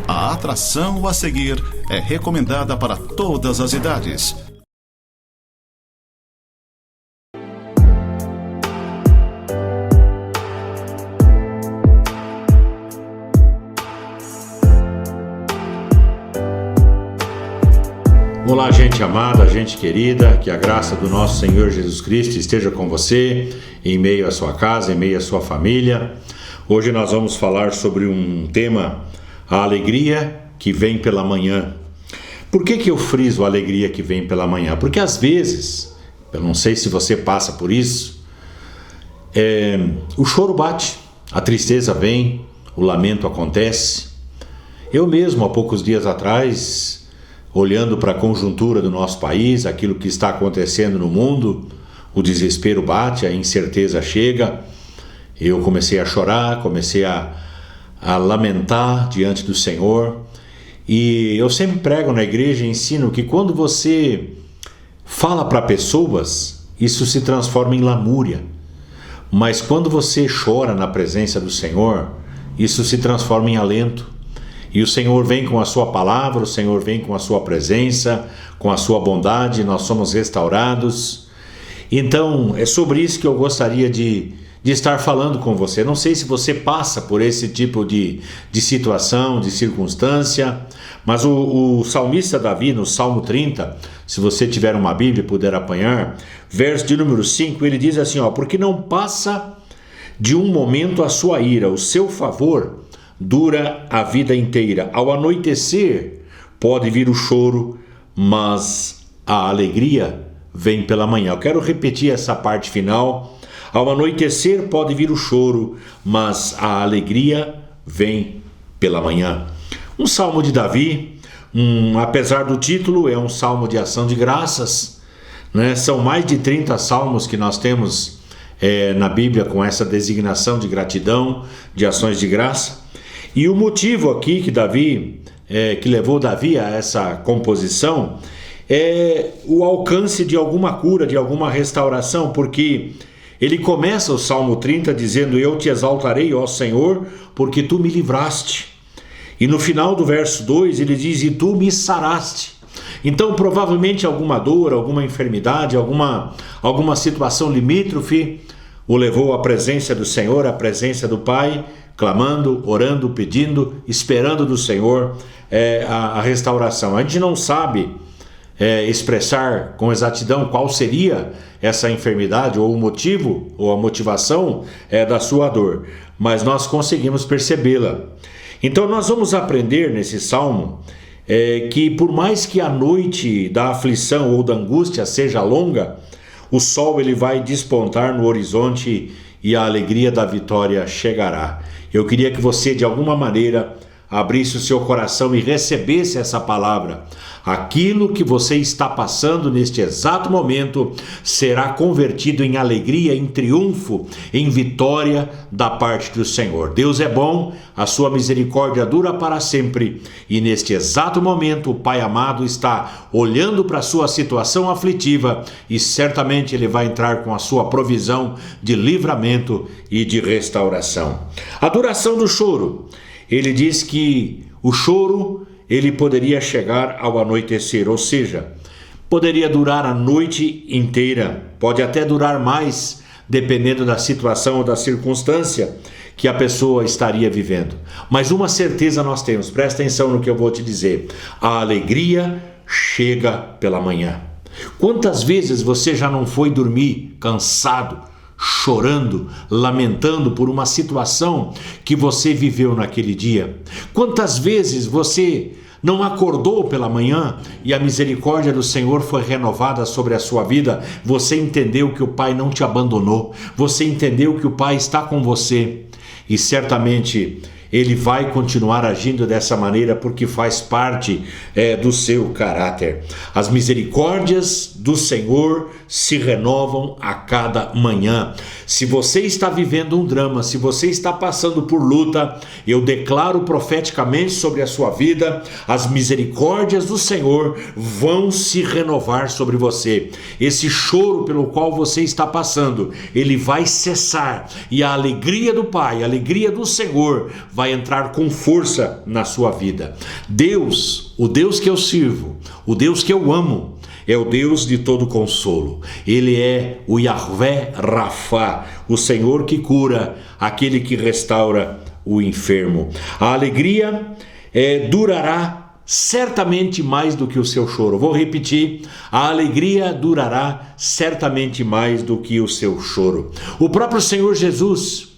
A atração a seguir é recomendada para todas as idades. Olá, gente amada, gente querida, que a graça do nosso Senhor Jesus Cristo esteja com você, em meio à sua casa, em meio à sua família. Hoje nós vamos falar sobre um tema, a alegria que vem pela manhã. Por que eu friso a alegria que vem pela manhã? Porque às vezes, eu não sei se você passa por isso, o choro bate, a tristeza vem, o lamento acontece. Eu mesmo, há poucos dias atrás, olhando para a conjuntura do nosso país, aquilo que está acontecendo no mundo, o desespero bate, a incerteza chega. Eu comecei a chorar, comecei a lamentar diante do Senhor. E eu sempre prego na igreja e ensino que quando você fala para pessoas, isso se transforma em lamúria. Mas quando você chora na presença do Senhor, isso se transforma em alento. E o Senhor vem com a sua palavra, o Senhor vem com a sua presença, com a sua bondade, nós somos restaurados. Então, é sobre isso que eu gostaria de estar falando com você. Não sei se você passa por esse tipo de situação, de circunstância, mas o salmista Davi, no Salmo 30, se você tiver uma Bíblia e puder apanhar, verso de número 5, ele diz assim, porque não passa de um momento a sua ira, o seu favor dura a vida inteira. Ao anoitecer pode vir o choro, mas a alegria vem pela manhã. Eu quero repetir essa parte final. Ao anoitecer pode vir o choro, mas a alegria vem pela manhã. Um salmo de Davi, apesar do título, é um salmo de ação de graças, né? São mais de 30 salmos que nós temos na Bíblia com essa designação de gratidão, de ações de graça. E o motivo aqui que levou Davi a essa composição é o alcance de alguma cura, de alguma restauração, porque ele começa o Salmo 30 dizendo, eu te exaltarei, ó Senhor, porque tu me livraste. E no final do verso 2 ele diz, e tu me saraste. Então provavelmente alguma dor, alguma enfermidade, alguma situação limítrofe o levou à presença do Senhor, à presença do Pai, clamando, orando, pedindo, esperando do Senhor a restauração. A gente não sabe expressar com exatidão qual seria essa enfermidade, ou o motivo, ou a motivação da sua dor, mas nós conseguimos percebê-la. Então nós vamos aprender nesse salmo que por mais que a noite da aflição ou da angústia seja longa, o sol ele vai despontar no horizonte e a alegria da vitória chegará. Eu queria que você, de alguma maneira, abrisse o seu coração e recebesse essa palavra. Aquilo que você está passando neste exato momento será convertido em alegria, em triunfo, em vitória da parte do Senhor. Deus é bom, a sua misericórdia dura para sempre, e neste exato momento o Pai amado está olhando para a sua situação aflitiva e certamente Ele vai entrar com a sua provisão de livramento e de restauração. A duração do choro. Ele diz que o choro ele poderia chegar ao anoitecer, ou seja, poderia durar a noite inteira, pode até durar mais, dependendo da situação ou da circunstância que a pessoa estaria vivendo. Mas uma certeza nós temos, presta atenção no que eu vou te dizer, a alegria chega pela manhã. Quantas vezes você já não foi dormir cansado, chorando, lamentando por uma situação que você viveu naquele dia? Quantas vezes você não acordou pela manhã e a misericórdia do Senhor foi renovada sobre a sua vida? Você entendeu que o Pai não te abandonou, você entendeu que o Pai está com você e certamente Ele vai continuar agindo dessa maneira porque faz parte do seu caráter. As misericórdias do Senhor se renovam a cada manhã. Se você está vivendo um drama, se você está passando por luta, eu declaro profeticamente sobre a sua vida, as misericórdias do Senhor vão se renovar sobre você. Esse choro pelo qual você está passando, ele vai cessar e a alegria do Pai, a alegria do Senhor vai vai entrar com força na sua vida. Deus, o Deus que eu sirvo, o Deus que eu amo, é o Deus de todo consolo. Ele é o Yahvé Rafá, o Senhor que cura, aquele que restaura o enfermo. A alegria durará certamente mais do que o seu choro. Vou repetir: a alegria durará certamente mais do que o seu choro. O próprio Senhor Jesus,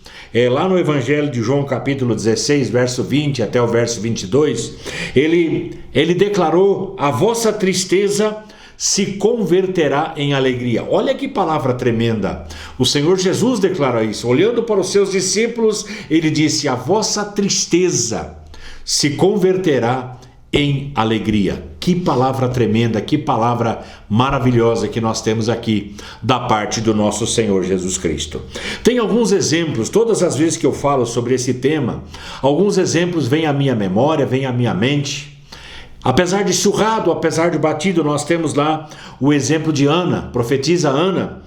lá no Evangelho de João, capítulo 16, verso 20 até o verso 22, ele declarou: a vossa tristeza se converterá em alegria. Olha que palavra tremenda. O Senhor Jesus declara isso. Olhando para os seus discípulos, ele disse: a vossa tristeza se converterá em alegria. Que palavra tremenda, que palavra maravilhosa que nós temos aqui da parte do nosso Senhor Jesus Cristo. Tem alguns exemplos, todas as vezes que eu falo sobre esse tema, alguns exemplos vêm à minha memória, vêm à minha mente. Apesar de surrado, apesar de batido, nós temos lá o exemplo de Ana, profetisa Ana,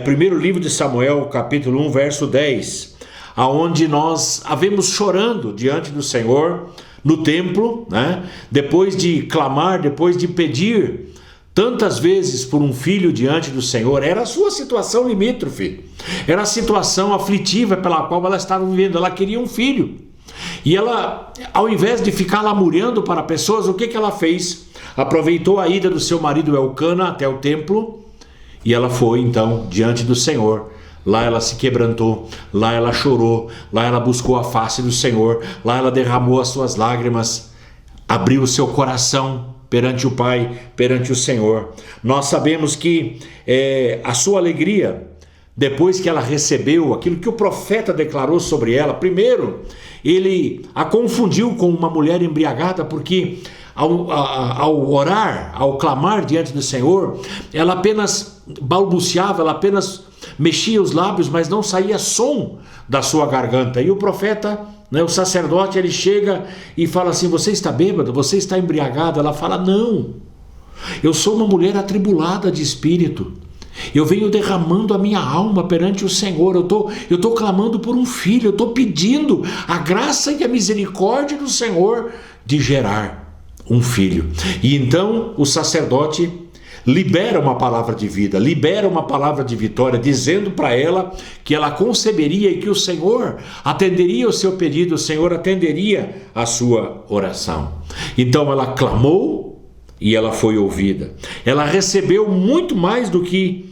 primeiro livro de Samuel, capítulo 1, verso 10, aonde nós a vemos chorando diante do Senhor, no templo, né? Depois de clamar, depois de pedir tantas vezes por um filho diante do Senhor. Era a sua situação limítrofe, era a situação aflitiva pela qual ela estava vivendo. Ela queria um filho, e ela, ao invés de ficar lamuriando para pessoas, o que ela fez? Aproveitou a ida do seu marido Elcana até o templo, e ela foi então diante do Senhor. Lá ela se quebrantou, lá ela chorou, lá ela buscou a face do Senhor, lá ela derramou as suas lágrimas, abriu o seu coração perante o Pai, perante o Senhor. Nós sabemos que a sua alegria, depois que ela recebeu aquilo que o profeta declarou sobre ela, primeiro, ele a confundiu com uma mulher embriagada, porque ao orar, ao clamar diante do Senhor, ela apenas balbuciava, ela apenas mexia os lábios, mas não saía som da sua garganta. E o profeta, o sacerdote, ele chega e fala assim: você está bêbada? Você está embriagada? Ela fala: não, eu sou uma mulher atribulada de espírito, eu venho derramando a minha alma perante o Senhor, eu estou clamando por um filho, eu estou pedindo a graça e a misericórdia do Senhor de gerar um filho. E então o sacerdote libera uma palavra de vida, libera uma palavra de vitória, dizendo para ela que ela conceberia e que o Senhor atenderia o seu pedido, o Senhor atenderia a sua oração. Então ela clamou e ela foi ouvida. Ela recebeu muito mais do que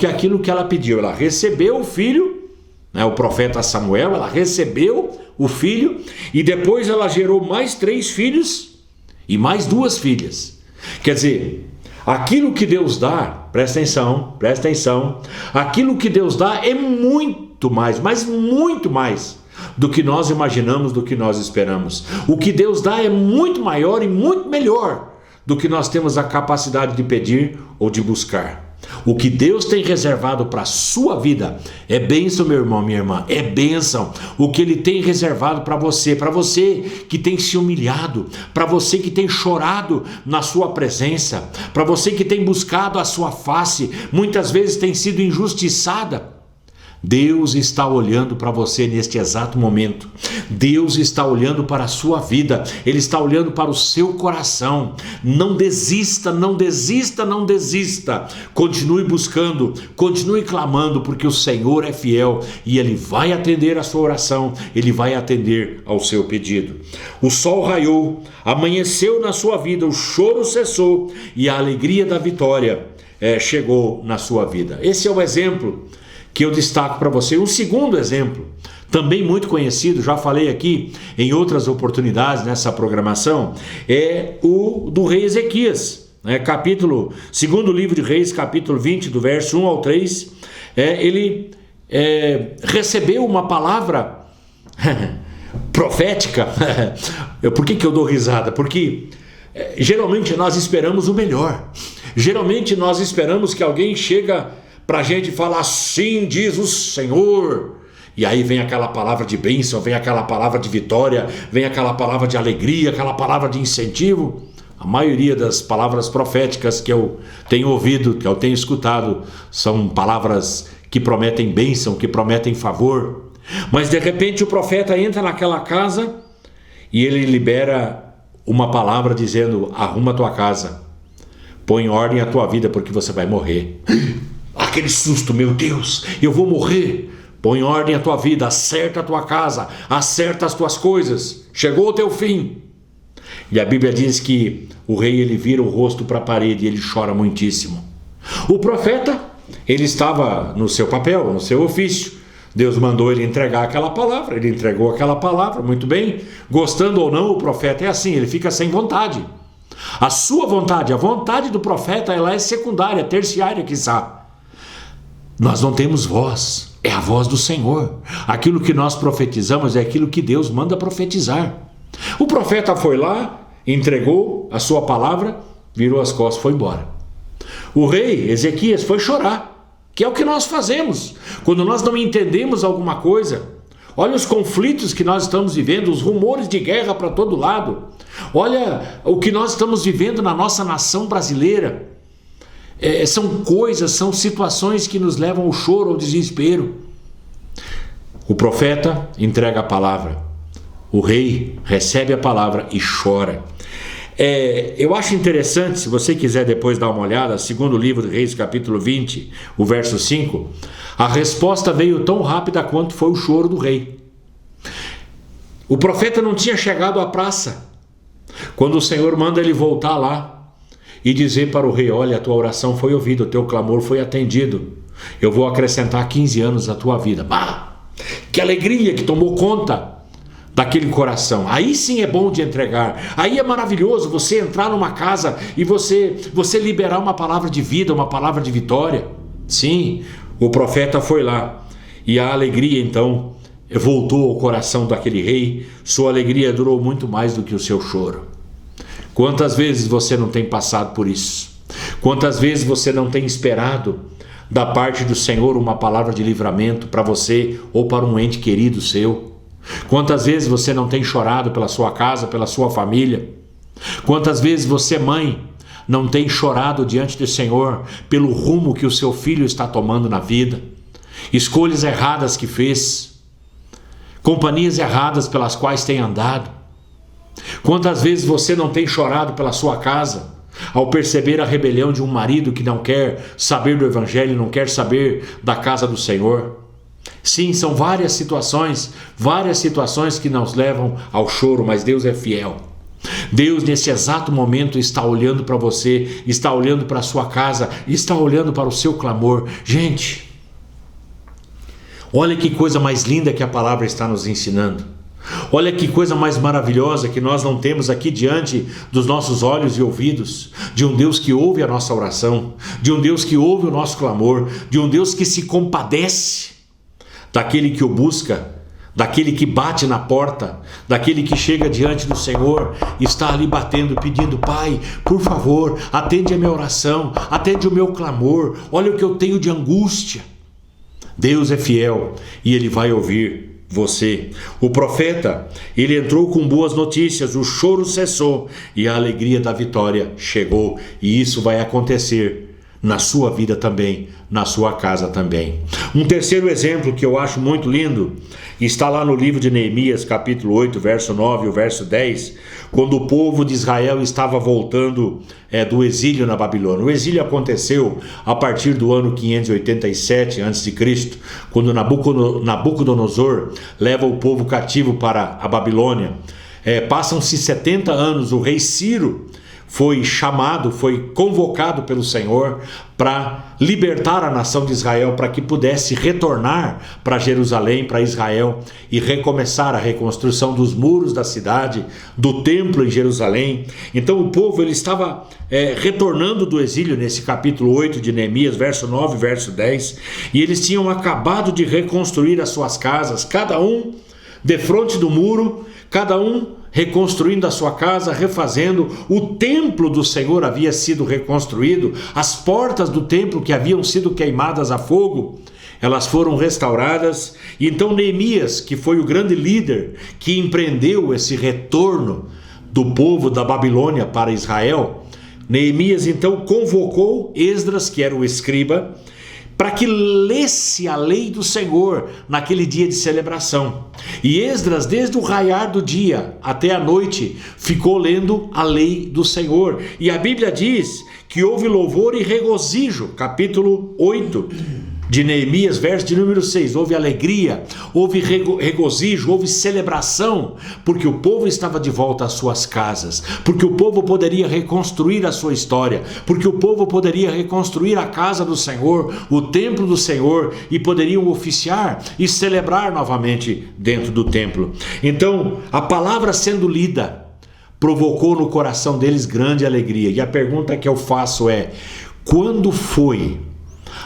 aquilo que ela pediu. Ela recebeu o filho, o profeta Samuel, ela recebeu o filho, e depois ela gerou mais 3 filhos e mais 2 filhas. Quer dizer, aquilo que Deus dá, presta atenção, aquilo que Deus dá é muito mais, mas muito mais do que nós imaginamos, do que nós esperamos. O que Deus dá é muito maior e muito melhor do que nós temos a capacidade de pedir ou de buscar. O que Deus tem reservado para a sua vida é bênção, meu irmão, minha irmã, é bênção. O que Ele tem reservado para você que tem se humilhado, para você que tem chorado na sua presença, para você que tem buscado a sua face, muitas vezes tem sido injustiçada. Deus está olhando para você neste exato momento. Deus está olhando para a sua vida. Ele está olhando para o seu coração. Não desista, não desista, não desista. Continue buscando, continue clamando, porque o Senhor é fiel e Ele vai atender a sua oração, Ele vai atender ao seu pedido. O sol raiou, amanheceu na sua vida, o choro cessou e a alegria da vitória chegou na sua vida. Esse é o exemplo que eu destaco para você. Um segundo exemplo, também muito conhecido, já falei aqui em outras oportunidades nessa programação, é o do rei Ezequias, segundo livro de Reis, capítulo 20, do verso 1 ao 3, ele recebeu uma palavra profética. Por que eu dou risada? Porque geralmente nós esperamos o melhor, geralmente nós esperamos que alguém chega para a gente falar: assim diz o Senhor, e aí vem aquela palavra de bênção, vem aquela palavra de vitória, vem aquela palavra de alegria, aquela palavra de incentivo. A maioria das palavras proféticas que eu tenho ouvido, que eu tenho escutado, são palavras que prometem bênção, que prometem favor. Mas de repente o profeta entra naquela casa e ele libera uma palavra dizendo: arruma a tua casa, põe em ordem a tua vida, porque você vai morrer. Aquele susto, meu Deus, eu vou morrer. Põe em ordem a tua vida, acerta a tua casa, acerta as tuas coisas, chegou o teu fim. E a Bíblia diz que o rei, ele vira o rosto para a parede e ele chora muitíssimo. O profeta, ele estava no seu papel, no seu ofício. Deus mandou ele entregar aquela palavra, ele entregou aquela palavra, muito bem. Gostando ou não, o profeta é assim, ele fica sem vontade. A sua vontade, a vontade do profeta, ela é secundária, terciária, quiçá. Nós não temos voz, é a voz do Senhor. Aquilo que nós profetizamos é aquilo que Deus manda profetizar. O profeta foi lá, entregou a sua palavra, virou as costas e foi embora. O rei Ezequias foi chorar, que é o que nós fazemos quando nós não entendemos alguma coisa. Olha os conflitos que nós estamos vivendo, os rumores de guerra para todo lado. Olha o que nós estamos vivendo na nossa nação brasileira. São coisas, são situações que nos levam ao choro, ao desespero. O profeta entrega a palavra, o rei recebe a palavra e chora. Eu acho interessante, se você quiser depois dar uma olhada, segundo livro de Reis, capítulo 20, o verso 5, a resposta veio tão rápida quanto foi o choro do rei. O profeta não tinha chegado à praça, quando o Senhor manda ele voltar lá e dizer para o rei: olha, a tua oração foi ouvida, o teu clamor foi atendido, eu vou acrescentar 15 anos à tua vida. Que alegria que tomou conta daquele coração. Aí sim é bom de entregar. Aí é maravilhoso você entrar numa casa e você liberar uma palavra de vida, uma palavra de vitória. Sim, o profeta foi lá e a alegria então voltou ao coração daquele rei. Sua alegria durou muito mais do que o seu choro. Quantas vezes você não tem passado por isso? Quantas vezes você não tem esperado da parte do Senhor uma palavra de livramento para você ou para um ente querido seu? Quantas vezes você não tem chorado pela sua casa, pela sua família? Quantas vezes você, mãe, não tem chorado diante do Senhor pelo rumo que o seu filho está tomando na vida? Escolhas erradas que fez, companhias erradas pelas quais tem andado. Quantas vezes você não tem chorado pela sua casa ao perceber a rebelião de um marido que não quer saber do Evangelho, não quer saber da casa do Senhor? Sim, são várias situações que nos levam ao choro, mas Deus é fiel. Deus nesse exato momento está olhando para você, está olhando para a sua casa, está olhando para o seu clamor. Gente, olha que coisa mais linda que a palavra está nos ensinando. Olha que coisa mais maravilhosa que nós não temos aqui diante dos nossos olhos e ouvidos, de um Deus que ouve a nossa oração, de um Deus que ouve o nosso clamor, de um Deus que se compadece daquele que o busca, daquele que bate na porta, daquele que chega diante do Senhor, está ali batendo, pedindo: Pai, por favor, atende a minha oração, atende o meu clamor, olha o que eu tenho de angústia. Deus é fiel e Ele vai ouvir você. O profeta, ele entrou com boas notícias, o choro cessou e a alegria da vitória chegou, e isso vai acontecer na sua vida também, na sua casa também. Um terceiro exemplo que eu acho muito lindo está lá no livro de Neemias, capítulo 8, verso 9 e o verso 10, quando o povo de Israel estava voltando do exílio na Babilônia. O exílio aconteceu a partir do ano 587 a.C., quando Nabucodonosor leva o povo cativo para a Babilônia. Passam-se 70 anos, o rei Ciro foi chamado, foi convocado pelo Senhor para libertar a nação de Israel, para que pudesse retornar para Jerusalém, para Israel, e recomeçar a reconstrução dos muros da cidade, do templo em Jerusalém. Então o povo ele estava retornando do exílio nesse capítulo 8 de Neemias, verso 9 e verso 10, e eles tinham acabado de reconstruir as suas casas, cada um defronte do muro, cada um reconstruindo a sua casa, refazendo. O templo do Senhor havia sido reconstruído, as portas do templo que haviam sido queimadas a fogo, elas foram restauradas. E então Neemias, que foi o grande líder que empreendeu esse retorno do povo da Babilônia para Israel, Neemias então convocou Esdras, que era o escriba, para que lesse a lei do Senhor naquele dia de celebração. E Esdras, desde o raiar do dia até a noite, ficou lendo a lei do Senhor. E a Bíblia diz que houve louvor e regozijo, capítulo 8 de Neemias, verso de número 6, houve alegria, houve regozijo, houve celebração, porque o povo estava de volta às suas casas, porque o povo poderia reconstruir a sua história, porque o povo poderia reconstruir a casa do Senhor, o templo do Senhor, e poderiam oficiar e celebrar novamente dentro do templo. Então, a palavra sendo lida provocou no coração deles grande alegria. E a pergunta que eu faço é: quando foi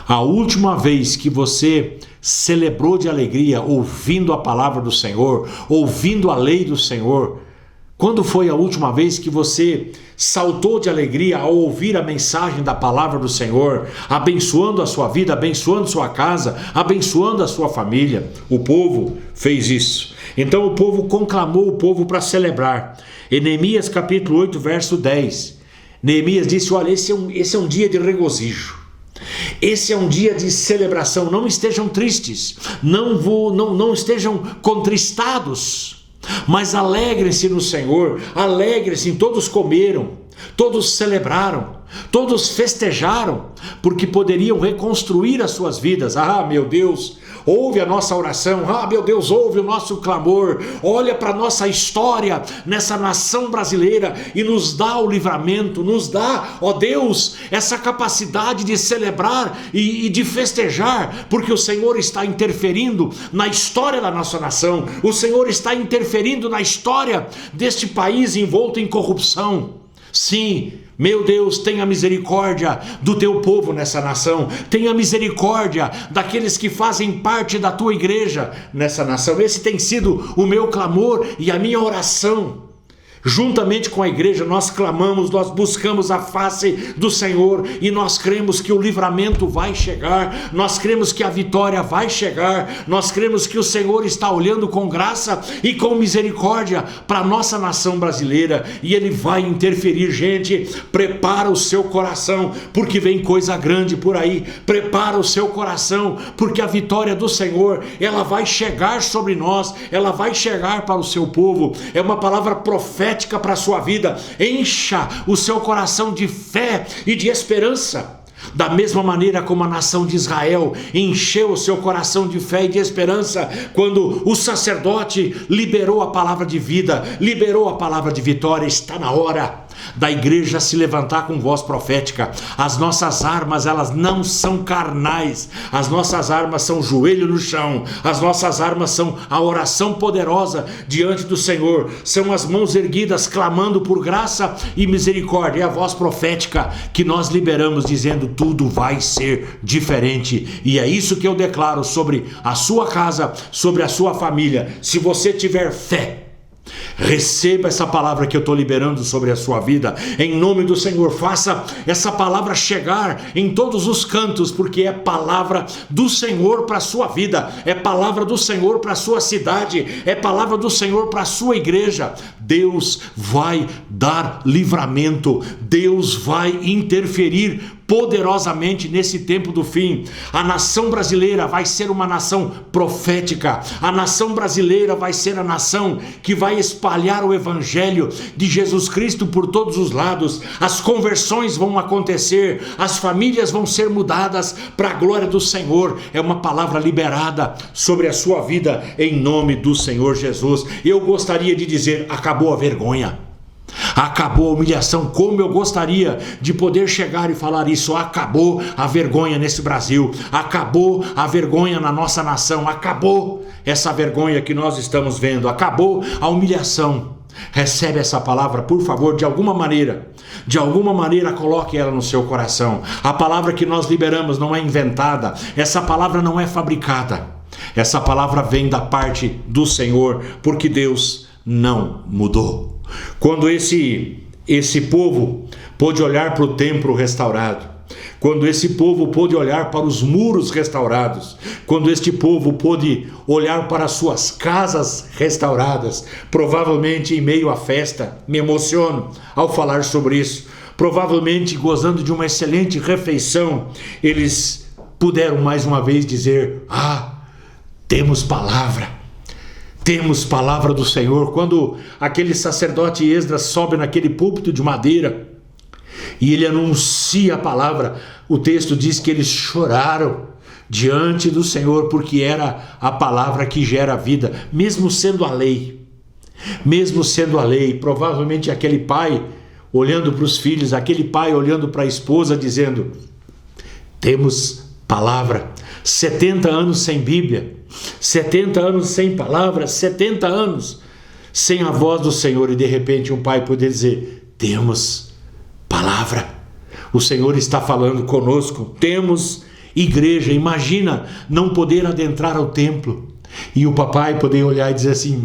a última vez que você celebrou de alegria ouvindo a palavra do Senhor, ouvindo a lei do Senhor? Quando foi a última vez que você saltou de alegria ao ouvir a mensagem da palavra do Senhor, abençoando a sua vida, abençoando sua casa, abençoando a sua família? O povo fez isso. Então o povo conclamou o povo para celebrar. Em Neemias capítulo 8, verso 10, Neemias disse: olha, esse é um dia de regozijo. Esse é um dia de celebração. Não estejam tristes, não estejam contristados, mas alegrem-se no Senhor, alegrem-se. Todos comeram, todos celebraram, todos festejaram, porque poderiam reconstruir as suas vidas. Ah, meu Deus, ouve a nossa oração. Ah, meu Deus, ouve o nosso clamor. Olha para a nossa história nessa nação brasileira e nos dá o livramento, nos dá, ó Deus, essa capacidade de celebrar e de festejar, porque o Senhor está interferindo na história da nossa nação. O Senhor está interferindo na história deste país envolto em corrupção. Sim, meu Deus, tenha misericórdia do teu povo nessa nação, tenha misericórdia daqueles que fazem parte da tua igreja nessa nação. Esse tem sido o meu clamor e a minha oração. Juntamente com a igreja nós clamamos, nós buscamos a face do Senhor e nós cremos que o livramento vai chegar, nós cremos que a vitória vai chegar, nós cremos que o Senhor está olhando com graça e com misericórdia para a nossa nação brasileira e Ele vai interferir. Gente, prepara o seu coração, porque vem coisa grande por aí. Prepara o seu coração, porque a vitória do Senhor, ela vai chegar sobre nós, ela vai chegar para o seu povo. É uma palavra profética para a sua vida. Encha o seu coração de fé e de esperança, da mesma maneira como a nação de Israel encheu o seu coração de fé e de esperança quando o sacerdote liberou a palavra de vida, liberou a palavra de vitória. Está na hora da igreja se levantar com voz profética. As nossas armas, elas não são carnais, as nossas armas são joelho no chão, as nossas armas são a oração poderosa diante do Senhor, são as mãos erguidas clamando por graça e misericórdia. É a voz profética que nós liberamos dizendo: tudo vai ser diferente. E é isso que eu declaro sobre a sua casa, sobre a sua família. Se você tiver fé, receba essa palavra que eu estou liberando sobre a sua vida, em nome do Senhor. Faça essa palavra chegar em todos os cantos, porque é palavra do Senhor para a sua vida, é palavra do Senhor para a sua cidade, é palavra do Senhor para a sua igreja. Deus vai dar livramento, Deus vai interferir poderosamente nesse tempo do fim. A nação brasileira vai ser uma nação profética. A nação brasileira vai ser a nação que vai espalhar o evangelho de Jesus Cristo por todos os lados. As conversões vão acontecer, as famílias vão ser mudadas para a glória do Senhor. É uma palavra liberada sobre a sua vida em nome do Senhor Jesus. Eu gostaria de dizer: acabou a vergonha. Acabou a humilhação. Como eu gostaria de poder chegar e falar isso. Acabou a vergonha nesse Brasil, acabou a vergonha na nossa nação, acabou essa vergonha que nós estamos vendo, acabou a humilhação. Recebe essa palavra, por favor, de alguma maneira coloque ela no seu coração. A palavra que nós liberamos não é inventada, essa palavra não é fabricada, essa palavra vem da parte do Senhor, porque Deus não mudou. Quando esse povo pôde olhar para o templo restaurado, quando esse povo pôde olhar para os muros restaurados, quando este povo pôde olhar para as suas casas restauradas, provavelmente em meio à festa, me emociono ao falar sobre isso, provavelmente gozando de uma excelente refeição, eles puderam mais uma vez dizer: temos palavra do Senhor. Quando aquele sacerdote Esdras sobe naquele púlpito de madeira e ele anuncia a palavra, o texto diz que eles choraram diante do Senhor, porque era a palavra que gera vida, mesmo sendo a lei. Provavelmente aquele pai olhando para os filhos, aquele pai olhando para a esposa, dizendo: temos palavra. 70 anos sem Bíblia, 70 anos sem palavra, 70 anos sem a voz do Senhor, e de repente um pai poder dizer: temos palavra. O Senhor está falando conosco, temos igreja. Imagina não poder adentrar ao templo e o papai poder olhar e dizer assim: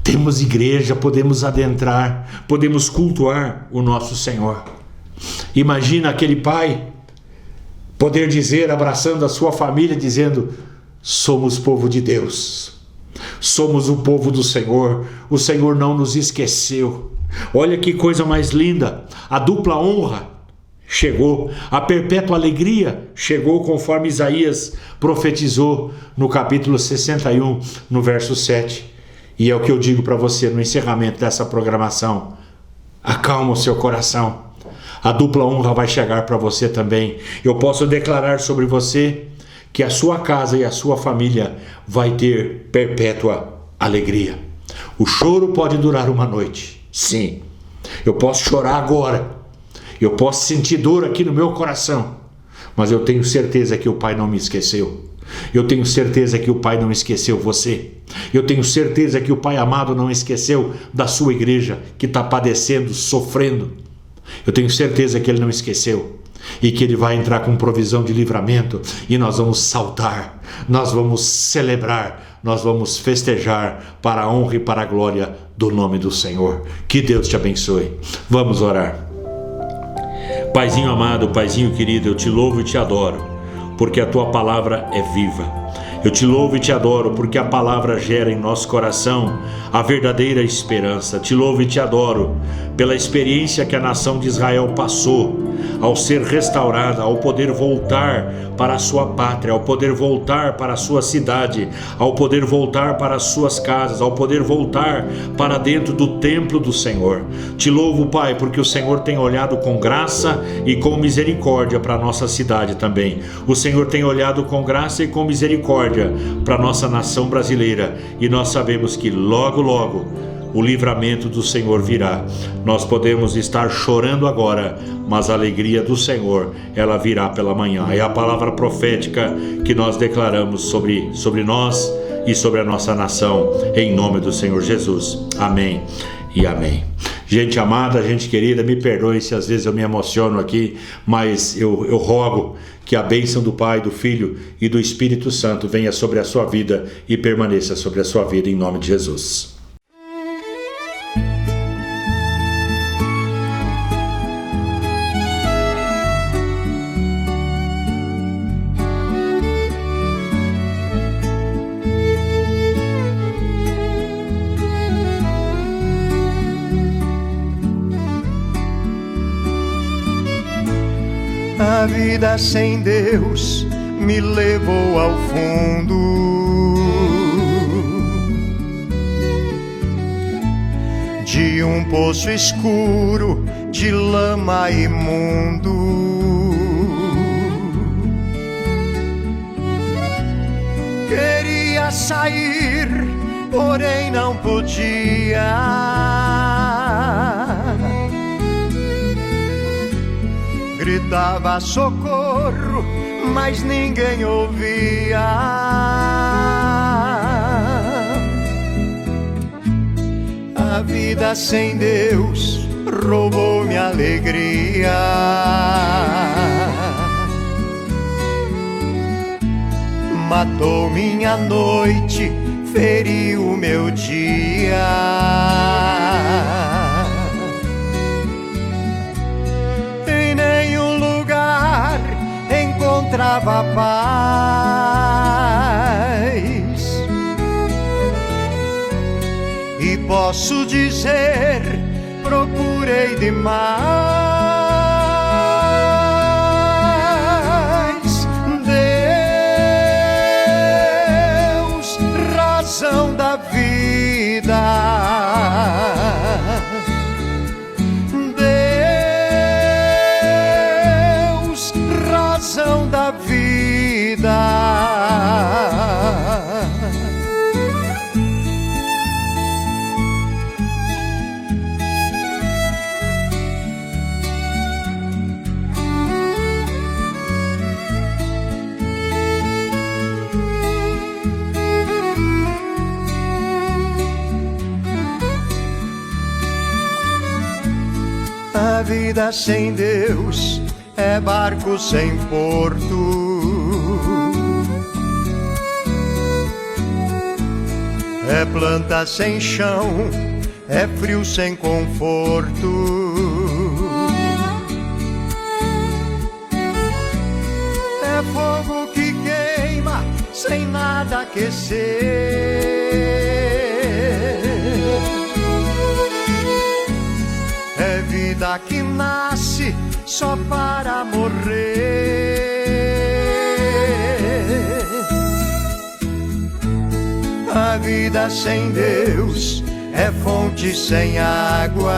temos igreja, podemos adentrar, podemos cultuar o nosso Senhor. Imagina aquele pai poder dizer, abraçando a sua família, dizendo: somos povo de Deus, somos o povo do Senhor, o Senhor não nos esqueceu. Olha que coisa mais linda, a dupla honra chegou, a perpétua alegria chegou, conforme Isaías profetizou no capítulo 61, no verso 7. E é o que eu digo para você no encerramento dessa programação: acalma o seu coração, a dupla honra vai chegar para você também. Eu posso declarar sobre você que a sua casa e a sua família vai ter perpétua alegria. O choro pode durar uma noite, sim, eu posso chorar agora, eu posso sentir dor aqui no meu coração, mas eu tenho certeza que o Pai não me esqueceu. Eu tenho certeza que o Pai não esqueceu você. Eu tenho certeza que o Pai amado não esqueceu da sua igreja que está padecendo, sofrendo. Eu tenho certeza que Ele não esqueceu e que Ele vai entrar com provisão de livramento, e nós vamos saltar, nós vamos celebrar, nós vamos festejar para a honra e para a glória do nome do Senhor. Que Deus te abençoe. Vamos orar. Paizinho amado, Paizinho querido, eu te louvo e te adoro, porque a tua palavra é viva. Eu te louvo e te adoro, porque a palavra gera em nosso coração a verdadeira esperança. Te louvo e te adoro pela experiência que a nação de Israel passou ao ser restaurada, ao poder voltar para a sua pátria, ao poder voltar para a sua cidade, ao poder voltar para as suas casas, ao poder voltar para dentro do templo do Senhor. Te louvo, Pai, porque o Senhor tem olhado com graça e com misericórdia para a nossa cidade também. O Senhor tem olhado com graça e com misericórdia para a nossa nação brasileira, e nós sabemos que logo, logo o livramento do Senhor virá. Nós podemos estar chorando agora, mas a alegria do Senhor, ela virá pela manhã. É a palavra profética que nós declaramos sobre nós e sobre a nossa nação, em nome do Senhor Jesus. Amém e amém. Gente amada, gente querida, me perdoe se às vezes eu me emociono aqui, mas eu rogo que a bênção do Pai, do Filho e do Espírito Santo venha sobre a sua vida e permaneça sobre a sua vida, em nome de Jesus. A vida sem Deus me levou ao fundo de um poço escuro de lama imundo. Queria sair, porém não podia. Gritava socorro, mas ninguém ouvia. A vida sem Deus roubou minha alegria. Matou minha noite, feriu meu dia. Encontrava paz, e posso dizer, procurei demais. A vida sem Deus é barco sem porto, é planta sem chão, é frio sem conforto, é fogo que queima sem nada aquecer, é vida que nasce só para morrer. A vida sem Deus é fonte sem água,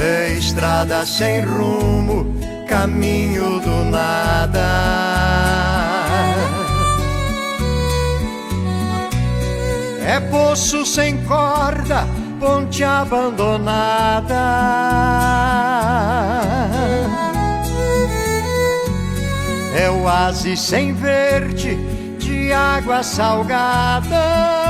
é estrada sem rumo, caminho do nada, é poço sem corda, ponte abandonada, é oásis sem verde de água salgada.